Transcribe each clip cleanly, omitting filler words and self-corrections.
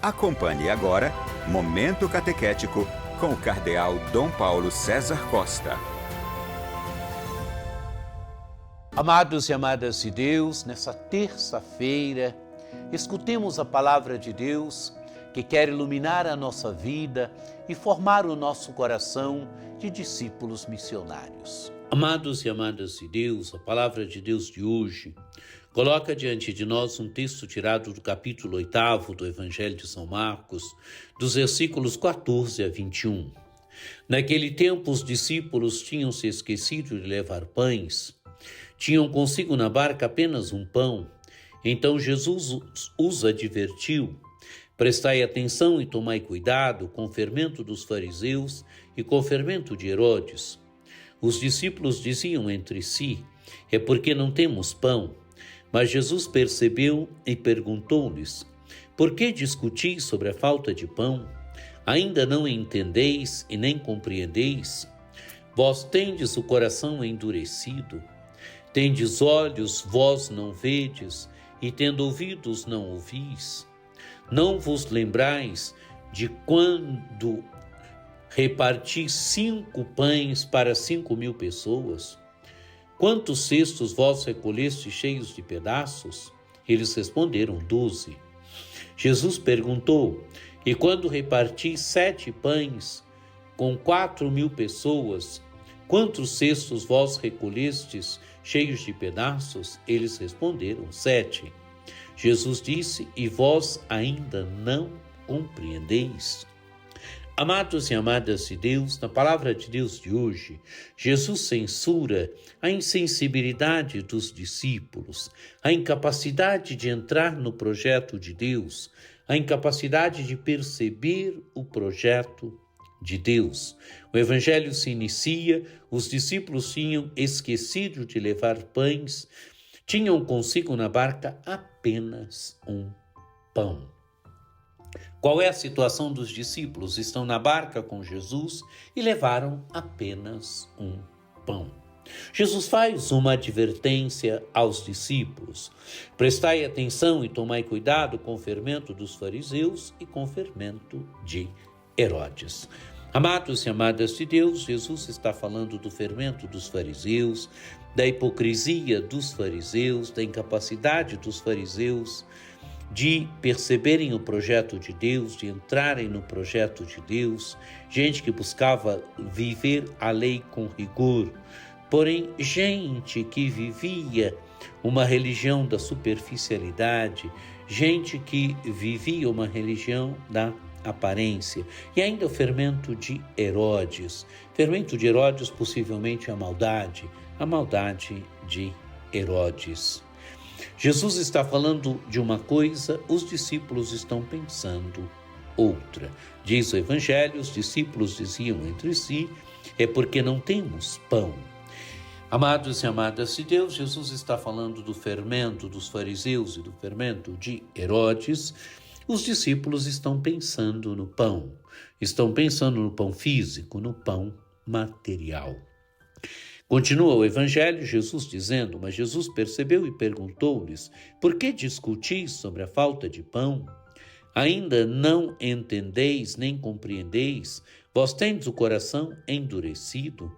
Acompanhe agora Momento Catequético com o Cardeal Dom Paulo César Costa. Amados e amadas de Deus, nessa terça-feira, escutemos a palavra de Deus que quer iluminar a nossa vida e formar o nosso coração de discípulos missionários. Amados e amadas de Deus, a palavra de Deus de hoje coloca diante de nós um texto tirado do capítulo 8 do Evangelho de São Marcos, dos versículos 14 a 21. Naquele tempo, os discípulos tinham se esquecido de levar pães. Tinham consigo na barca apenas um pão. Então Jesus os advertiu: prestai atenção e tomai cuidado com o fermento dos fariseus e com o fermento de Herodes. Os discípulos diziam entre si: é porque não temos pão. Mas Jesus percebeu e perguntou-lhes: por que discutis sobre a falta de pão? Ainda não entendeis e nem compreendeis? Vós tendes o coração endurecido. Tendes olhos, vós não vedes, e tendo ouvidos, não ouvis. Não vos lembrais de quando reparti 5 pães para 5.000 pessoas? Quantos cestos vós recolheste cheios de pedaços? Eles responderam: 12. Jesus perguntou: e quando reparti 7 pães com 4.000 pessoas, quantos cestos vós recolhestes cheios de pedaços? Eles responderam: 7. Jesus disse: e vós ainda não compreendeis? Amados e amadas de Deus, na palavra de Deus de hoje, Jesus censura a insensibilidade dos discípulos, a incapacidade de entrar no projeto de Deus, a incapacidade de perceber o projeto de Deus. O evangelho se inicia, os discípulos tinham esquecido de levar pães, tinham consigo na barca apenas um pão. Qual é a situação dos discípulos? Estão na barca com Jesus e levaram apenas um pão. Jesus faz uma advertência aos discípulos: prestai atenção e tomai cuidado com o fermento dos fariseus e com o fermento de Herodes. Amados e amadas de Deus, Jesus está falando do fermento dos fariseus, da hipocrisia dos fariseus, da incapacidade dos fariseus de perceberem o projeto de Deus, de entrarem no projeto de Deus, gente que buscava viver a lei com rigor, porém gente que vivia uma religião da superficialidade, gente que vivia uma religião da aparência. E ainda o fermento de Herodes. Fermento de Herodes, possivelmente a maldade de Herodes. Jesus está falando de uma coisa, os discípulos estão pensando outra. Diz o Evangelho, os discípulos diziam entre si: é porque não temos pão. Amados e amadas de Deus, Jesus está falando do fermento dos fariseus e do fermento de Herodes. Os discípulos estão pensando no pão, estão pensando no pão físico, no pão material. Continua o Evangelho, Jesus dizendo: mas Jesus percebeu e perguntou-lhes: por que discutis sobre a falta de pão? Ainda não entendeis nem compreendeis? Vós tendes o coração endurecido?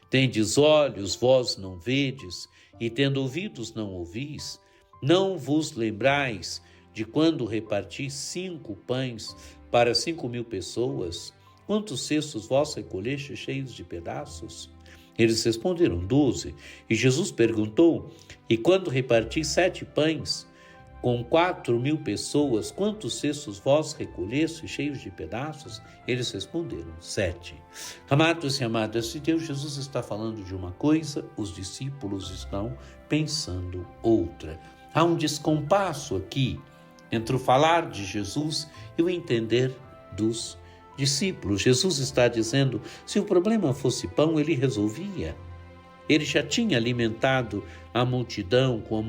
Tendes olhos, vós não vedes, e tendo ouvidos não ouvis? Não vos lembrais de quando reparti 5 pães para 5.000 pessoas? Quantos cestos vós recolheste cheios de pedaços? Eles responderam: 12. E Jesus perguntou: e quando reparti 7 pães com 4.000 pessoas, quantos cestos vós recolheste cheios de pedaços? Eles responderam: 7. Amados e amadas de Deus, Jesus está falando de uma coisa, os discípulos estão pensando outra. Há um descompasso aqui entre o falar de Jesus e o entender dos discípulos. Jesus está dizendo: se o problema fosse pão, ele resolvia. Ele já tinha alimentado a multidão com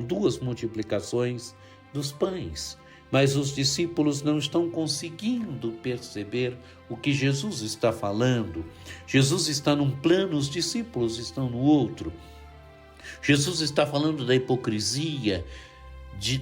2 multiplicações dos pães. Mas os discípulos não estão conseguindo perceber o que Jesus está falando. Jesus está num plano, os discípulos estão no outro. Jesus está falando da hipocrisia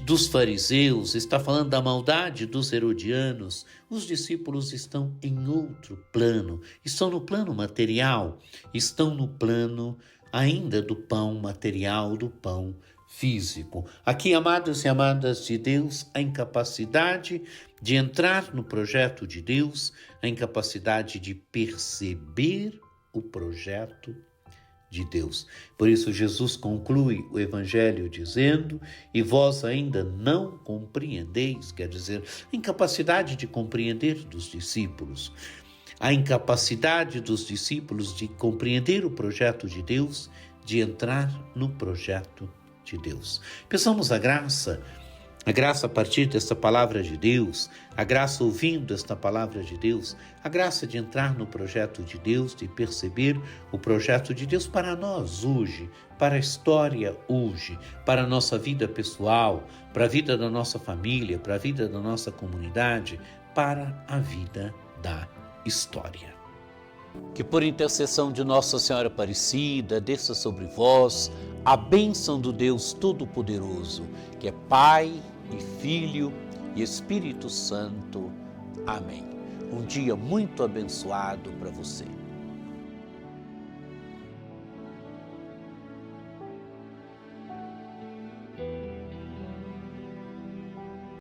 dos fariseus, está falando da maldade dos herodianos. Os discípulos estão em outro plano, estão no plano material, estão no plano ainda do pão material, do pão físico. Aqui, amados e amadas de Deus, a incapacidade de entrar no projeto de Deus, a incapacidade de perceber o projeto de Deus. Por isso, Jesus conclui o Evangelho dizendo: e vós ainda não compreendeis, quer dizer, a incapacidade de compreender dos discípulos, a incapacidade dos discípulos de compreender o projeto de Deus, de entrar no projeto de Deus. Peçamos a graça a partir desta palavra de Deus, a graça ouvindo esta palavra de Deus, a graça de entrar no projeto de Deus, de perceber o projeto de Deus para nós hoje, para a história hoje, para a nossa vida pessoal, para a vida da nossa família, para a vida da nossa comunidade, para a vida da história. Que por intercessão de Nossa Senhora Aparecida, desça sobre vós a bênção do Deus Todo-Poderoso, que é Pai e Filho e Espírito Santo. Amém. Um dia muito abençoado para você.